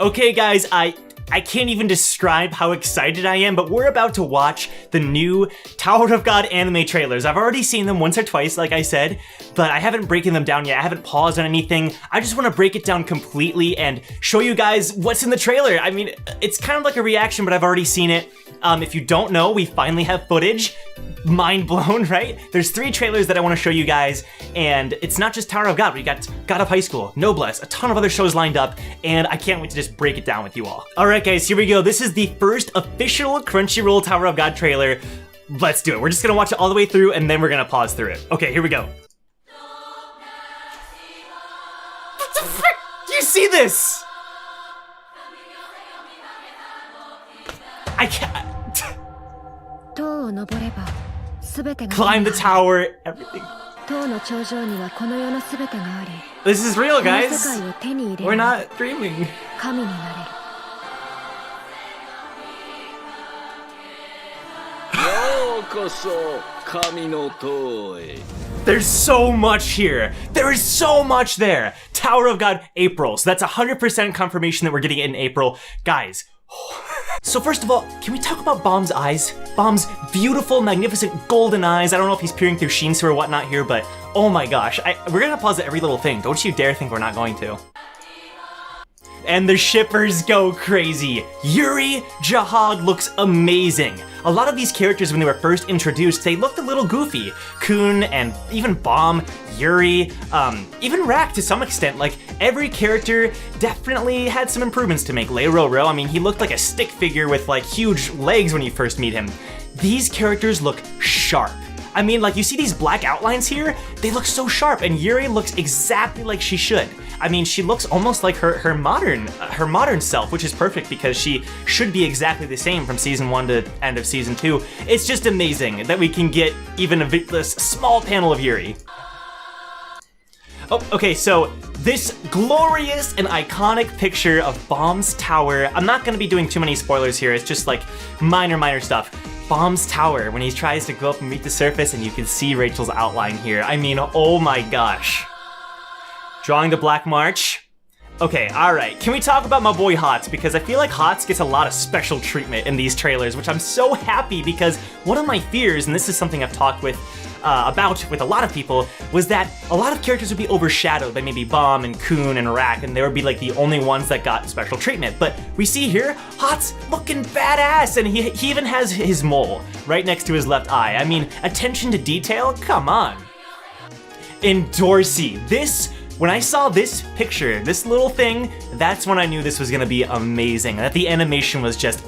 Okay guys, I can't even describe how excited I am, but we're about to watch the new Tower of God anime trailers. I've already seen them once or twice, like I said, but I haven't broken them down yet. I haven't paused on anything. I just want to break it down completely and show you guys what's in the trailer. I mean, it's kind of like a reaction, but I've already seen it. If you don't know, we finally have footage. Mind blown, right? There's 3 trailers that I want to show you guys, and it's not just Tower of God. We got God of High School, Noblesse, a ton of other shows lined up, and I can't wait to just break it down with you all. All right, guys, here we go. This is the first official Crunchyroll Tower of God trailer. Let's do it. We're just gonna watch it all the way through, and then we're gonna pause through it. Okay, here we go. What the frick? Do you see this? I can't. Climb the tower, everything. This is real, guys. We're not dreaming. There's so much here. There is so much there. Tower of God, April. So that's 100% confirmation that we're getting it in April. Guys. So first of all, can we talk about Bomb's eyes? Bomb's beautiful, magnificent golden eyes. I don't know if he's peering through Shinsu or whatnot here, but oh my gosh. We're gonna pause at every little thing. Don't you dare think we're not going to. And the shippers go crazy. Yuri Jihad looks amazing. A lot of these characters, when they were first introduced, they looked a little goofy. Kun and even Bomb, Yuri, even Rak to some extent. Like, every character definitely had some improvements to make. Leiroro, I mean, he looked like a stick figure with like huge legs when you first meet him. These characters look sharp. I mean, like, you see these black outlines here? They look so sharp, and Yuri looks exactly like she should. I mean, she looks almost like her modern self, which is perfect because she should be exactly the same from season 1 to end of season 2. It's just amazing that we can get even a small panel of Yuri. Oh, okay, so this glorious and iconic picture of Bomb's tower. I'm not gonna be doing too many spoilers here. It's just like minor stuff. Bomb's tower, when he tries to go up and meet the surface, and you can see Rachel's outline here. I mean, oh my gosh. Drawing the Black March. Okay, all right. Can we talk about my boy Hots? Because I feel like Hots gets a lot of special treatment in these trailers, which I'm so happy because one of my fears, and this is something I've talked about with a lot of people, was that a lot of characters would be overshadowed by maybe Bomb and Kun and Rak, and they would be like the only ones that got special treatment. But we see here, Hot's looking badass, and he even has his mole right next to his left eye. I mean, attention to detail, come on. In Dorsey, when I saw this picture, this little thing, that's when I knew this was gonna be amazing. That the animation was just,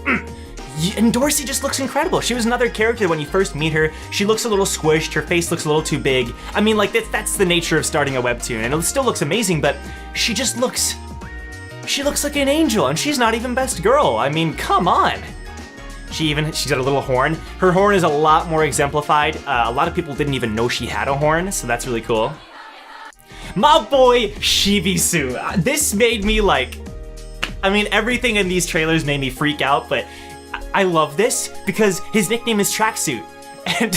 and Dorsey just looks incredible. She was another character when you first meet her. She looks a little squished, her face looks a little too big. I mean, like, that's the nature of starting a webtoon, and it still looks amazing, but she looks like an angel, and she's not even best girl. I mean, come on. She's got a little horn. Her horn is a lot more exemplified. A lot of people didn't even know she had a horn, so that's really cool. My boy Shibisu. This made me like, I mean, everything in these trailers made me freak out, but I love this because his nickname is Tracksuit. And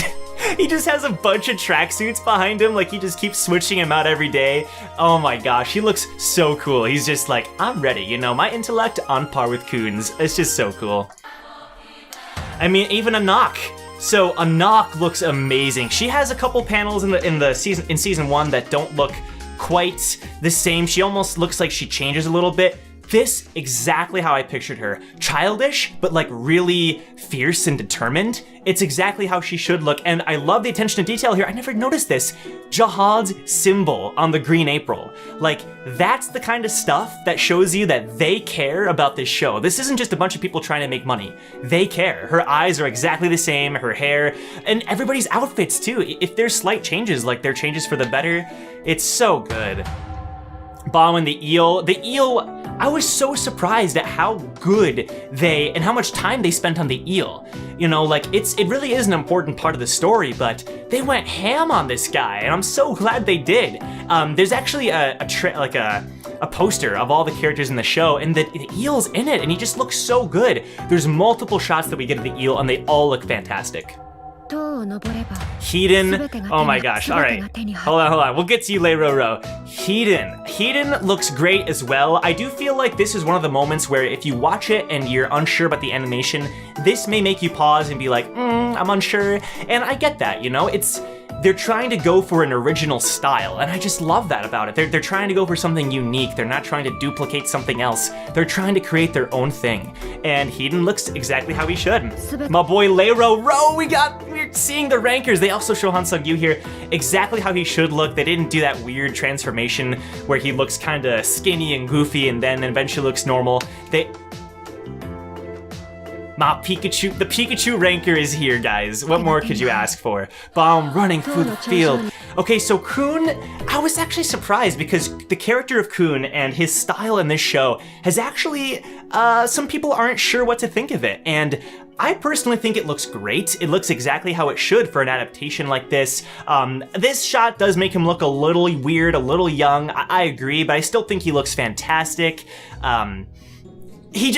he just has a bunch of tracksuits behind him, like he just keeps switching him out every day. Oh my gosh, he looks so cool. He's just like, I'm ready, you know, my intellect on par with Kun's. It's just so cool. I mean, even Anak. So Anak looks amazing. She has a couple panels in season 1 that don't look quite the same. She almost looks like she changes a little bit. This, exactly how I pictured her. Childish, but like really fierce and determined. It's exactly how she should look, and I love the attention to detail here. I never noticed this. Jihad's symbol on the green April. Like, that's the kind of stuff that shows you that they care about this show. This isn't just a bunch of people trying to make money. They care. Her eyes are exactly the same, her hair, and everybody's outfits too. If there's slight changes, like they're changes for the better, it's so good. Bomb and the eel. The eel, I was so surprised at how good and how much time they spent on the eel. You know, like, it really is an important part of the story, but they went ham on this guy, and I'm so glad they did. There's actually a poster of all the characters in the show, and the eel's in it, and he just looks so good. There's multiple shots that we get of the eel, and they all look fantastic. Heiden, oh my gosh, alright. Hold on, we'll get to you, Leiroro. Heiden looks great as well. I do feel like this is one of the moments where if you watch it and you're unsure about the animation, this may make you pause and be like, I'm unsure. And I get that, you know? They're trying to go for an original style, and I just love that about it. They're trying to go for something unique. They're not trying to duplicate something else. They're trying to create their own thing. And Heiden looks exactly how he should. My boy Leiroro, we're seeing the rankers. They also show Han Sung-yu here exactly how he should look. They didn't do that weird transformation where he looks kind of skinny and goofy and then eventually looks normal. The Pikachu ranker is here, guys. What more could you ask for? Bomb running through the field. Okay, so Kun, I was actually surprised because the character of Kun and his style in this show has actually, some people aren't sure what to think of it. And I personally think it looks great. It looks exactly how it should for an adaptation like this. This shot does make him look a little weird, a little young. I agree, but I still think he looks fantastic. He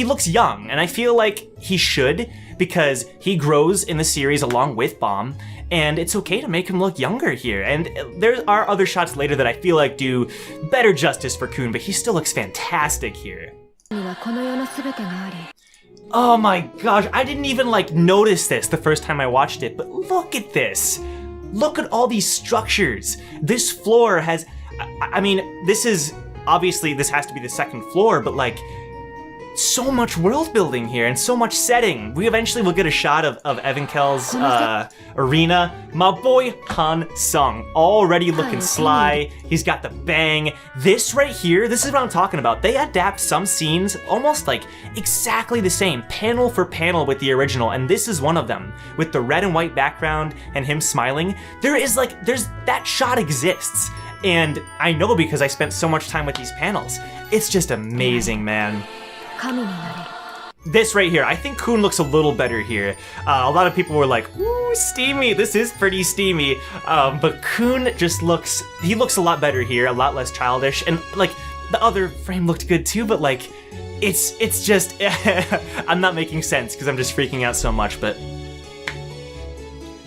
looks young, and I feel like he should because he grows in the series along with Bomb, and it's okay to make him look younger here. And there are other shots later that I feel like do better justice for Kun, but he still looks fantastic here. Oh my gosh, I didn't even notice this the first time I watched it, but look at this. Look at all these structures. This floor has, I mean, this has to be the second floor, but so much world building here and so much setting. We eventually will get a shot of Evenkel's arena. My boy Han Sung, already looking sly. He's got the bang. This right here, this is what I'm talking about. They adapt some scenes almost exactly the same, panel for panel with the original, and this is one of them. With the red and white background and him smiling, there's that shot exists. And I know because I spent so much time with these panels. It's just amazing, man. This right here, I think Kun looks a little better here. A lot of people were like, ooh, steamy, this is pretty steamy. But Kun just looks a lot better here, a lot less childish. And the other frame looked good too, but it's just, I'm not making sense because I'm just freaking out so much, but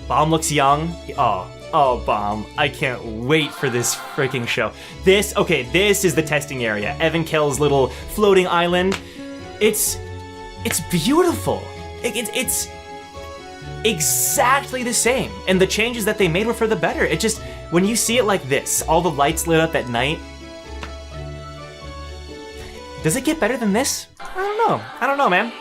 Bomb looks young. Oh, Bomb, I can't wait for this freaking show. This is the testing area. Evenkel's little floating island. It's beautiful. It's exactly the same. And the changes that they made were for the better. It just, when you see it like this, all the lights lit up at night, does it get better than this? I don't know, man.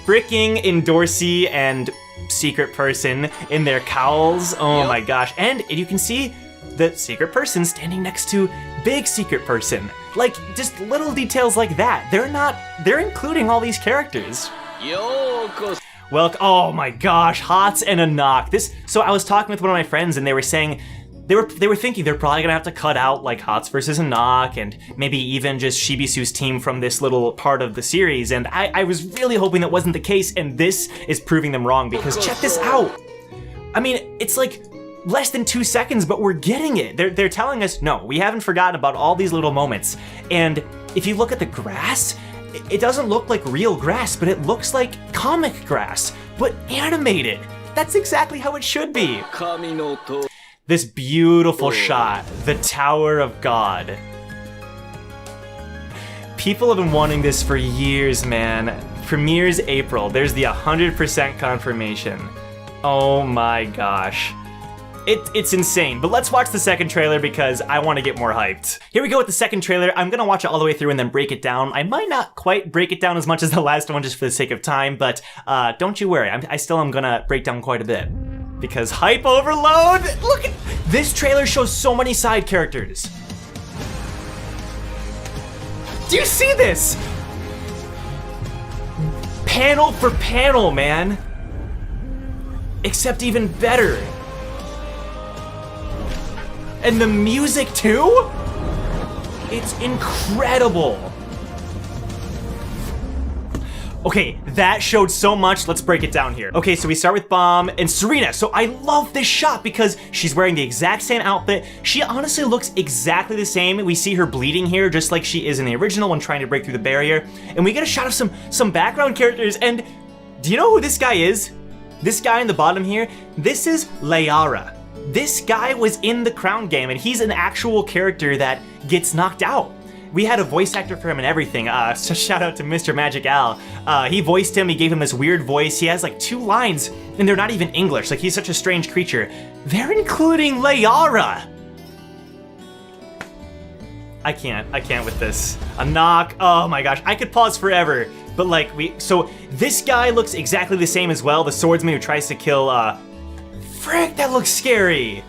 Bricking in Dorsey and Secret Person in their cowls. Oh my gosh. And you can see the Secret Person standing next to Big Secret Person. Just little details like that. They're including all these characters. Well, oh my gosh, Hots and a knock. So I was talking with one of my friends and they were saying, they were thinking they're probably gonna have to cut out Hots versus a knock and maybe even just Shibisu's team from this little part of the series. And I was really hoping that wasn't the case, and this is proving them wrong because check this out. I mean, it's less than 2 seconds, but we're getting it. They're telling us, no, we haven't forgotten about all these little moments. And if you look at the grass, it doesn't look like real grass, but it looks like comic grass, but animated. That's exactly how it should be. This beautiful shot, the Tower of God. People have been wanting this for years, man. Premieres April. There's the 100% confirmation. Oh my gosh. It's insane, but let's watch the second trailer because I want to get more hyped. Here we go with the second trailer. I'm gonna watch it all the way through and then break it down. I might not quite break it down as much as the last one just for the sake of time, but don't you worry, I still am gonna break down quite a bit. Because hype overload! Look at this trailer shows so many side characters. Do you see this? Panel for panel, man. Except even better. And the music too? It's incredible. Okay, that showed so much. Let's break it down here. Okay, so we start with Bomb and Serena. So I love this shot because she's wearing the exact same outfit. She honestly looks exactly the same. We see her bleeding here just like she is in the original when trying to break through the barrier. And we get a shot of some background characters. And do you know who this guy is? This guy in the bottom here, this is Layara. This guy was in the Crown game, and he's an actual character that gets knocked out. We had a voice actor for him and everything. So shout out to Mr. Magic Al. He voiced him, he gave him this weird voice. He has like 2 lines, and they're not even English. Like, he's such a strange creature. They're including Layara. I can't with this. A knock, oh my gosh. I could pause forever, but like, so this guy looks exactly the same as well. The swordsman who tries to kill, frick, that looks scary.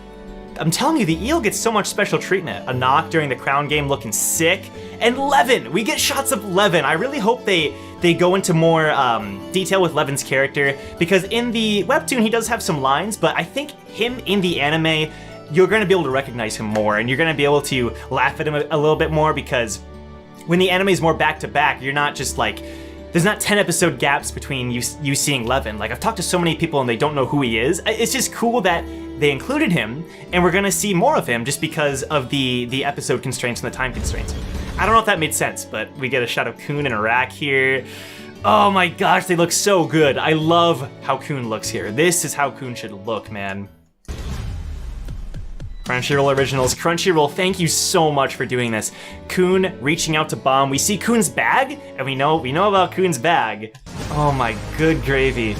I'm telling you, the eel gets so much special treatment. A knock during the Crown game looking sick. And Levin, we get shots of Levin. I really hope they go into more detail with Levin's character, because in the webtoon he does have some lines, but I think him in the anime, you're gonna be able to recognize him more, and you're gonna be able to laugh at him a little bit more, because when the anime is more back to back, you're not just like, there's not 10 episode gaps between you seeing Levin. Like, I've talked to so many people and they don't know who he is. It's just cool that they included him, and we're gonna see more of him just because of the episode constraints and the time constraints. I don't know if that made sense, but we get a shot of Kun and Arak here. Oh my gosh, they look so good. I love how Kun looks here. This is how Kun should look, man. Crunchyroll Originals. Crunchyroll, thank you so much for doing this. Kun reaching out to Bomb. We see Kun's bag, and we know about Kun's bag. Oh my good gravy.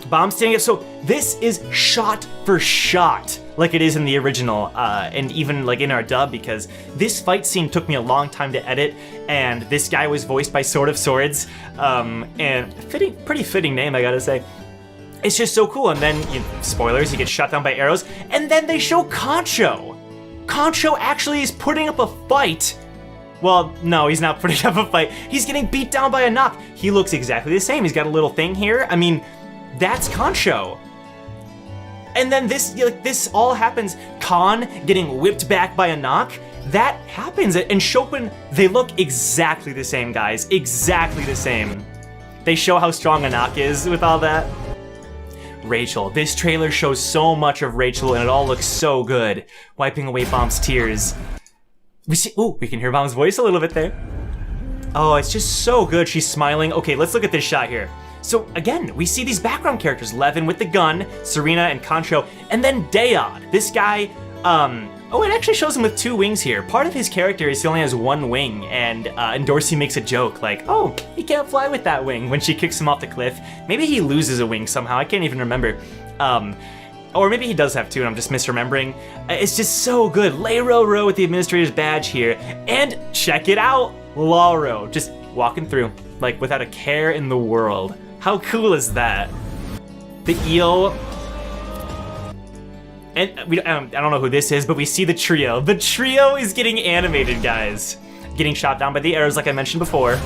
Bomb standing up. So this is shot for shot, like it is in the original, and even like in our dub, because this fight scene took me a long time to edit, and this guy was voiced by Sword of Swords, and pretty fitting name, I gotta say. It's just so cool. And then, spoilers, he gets shot down by arrows. And then they show Concho. Concho actually is putting up a fight. Well, no, he's not putting up a fight. He's getting beat down by a knock. He looks exactly the same. He's got a little thing here. I mean, that's Concho. And then this all happens. Khan getting whipped back by a knock. That happens. And Chopin, they look exactly the same, guys. Exactly the same. They show how strong a knock is with all that. Rachel. This trailer shows so much of Rachel, and it all looks so good. Wiping away Bomb's tears. We can hear Bomb's voice a little bit there. Oh, it's just so good. She's smiling. Okay, let's look at this shot here. So again, we see these background characters, Levin with the gun, Serena and Concho, and then Dayod. This guy, oh, it actually shows him with 2 wings here. Part of his character is he only has 1 wing, and Dorsey makes a joke like, oh, he can't fly with that wing when she kicks him off the cliff. Maybe he loses a wing somehow, I can't even remember. Or maybe he does have 2 and I'm just misremembering. It's just so good. Layro with the administrator's badge here. And check it out, Lauro, just walking through, like without a care in the world. How cool is that? The eel. And I don't know who this is, but we see the trio. The trio is getting animated, guys. Getting shot down by the arrows like I mentioned before.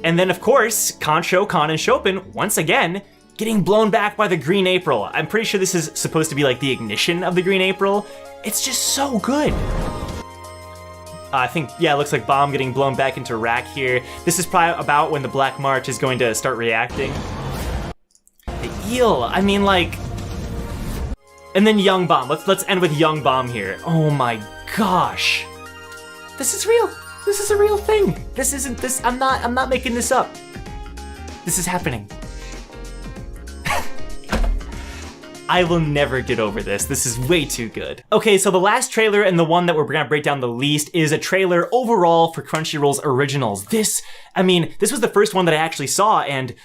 And then, of course, Concho, Khan, and Chopin, once again, getting blown back by the Green April. I'm pretty sure this is supposed to be like the ignition of the Green April. It's just so good. I think, yeah, it looks like Bomb getting blown back into Rack here. This is probably about when the Black March is going to start reacting. The eel, I mean, like... And then Young Bomb. Let's end with Young Bomb here. Oh my gosh. This is real. This is a real thing. This isn't this. I'm not making this up. This is happening. I will never get over this. This is way too good. Okay, so the last trailer and the one that we're gonna break down the least is a trailer overall for Crunchyroll's originals. This was the first one that I actually saw, and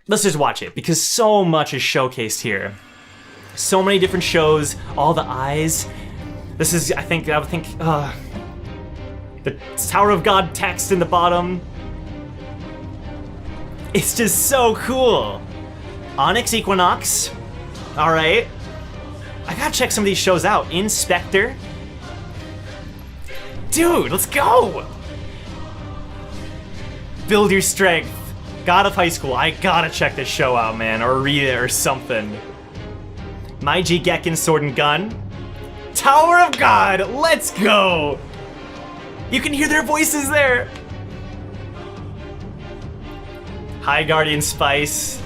let's just watch it because so much is showcased here. So many different shows, all the eyes. This is, I would think, the Tower of God text in the bottom. It's just so cool. Onyx Equinox. All right. I gotta check some of these shows out. Inspector. Dude, let's go. Build Your Strength. God of High School. I gotta check this show out, man, or read it or something. My G Gekken Sword and Gun. Tower of God. Let's go. You can hear their voices there. High Guardian Spice.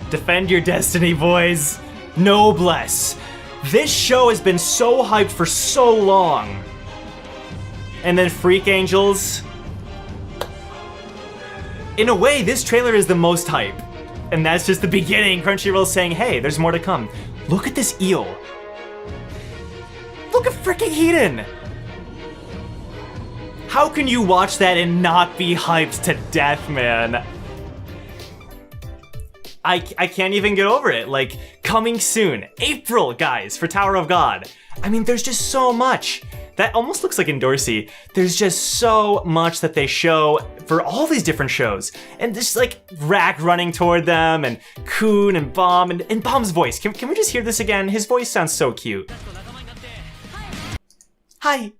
Defend Your Destiny, boys. Noblesse. This show has been so hyped for so long. And then Freak Angels. In a way, this trailer is the most hype. And that's just the beginning. Crunchyroll's saying, hey, there's more to come. Look at this eel. Look at freaking Heaton. How can you watch that and not be hyped to death, man? I can't even get over it. Like, coming soon. April, guys, for Tower of God. I mean, there's just so much. That almost looks like Endorsey. There's just so much that they show for all these different shows. And just like Rack running toward them and Kun and Bomb and Bomb's voice. Can we just hear this again? His voice sounds so cute. Hi.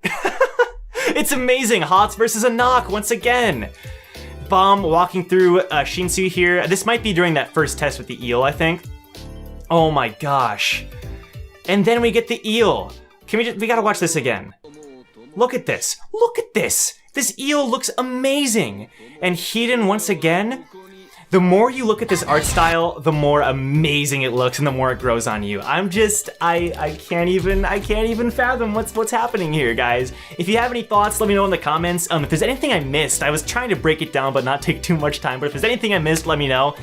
It's amazing. Hots versus a knock once again. Bomb walking through Shinsu here. This might be during that first test with the eel, I think. Oh my gosh. And then we get the eel. We gotta watch this again. Look at this. Look at this. This eel looks amazing. And Heaton, once again, the more you look at this art style, the more amazing it looks and the more it grows on you. I can't even fathom what's happening here, guys. If you have any thoughts, let me know in the comments. If there's anything I missed, I was trying to break it down but not take too much time, but if there's anything I missed, let me know.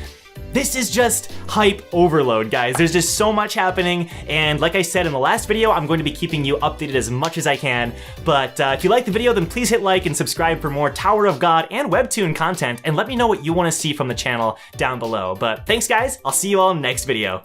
This is just hype overload, guys. There's just so much happening, and like I said in the last video, I'm going to be keeping you updated as much as I can. But if you liked the video, then please hit like and subscribe for more Tower of God and Webtoon content, and let me know what you want to see from the channel down below. But thanks, guys. I'll see you all next video.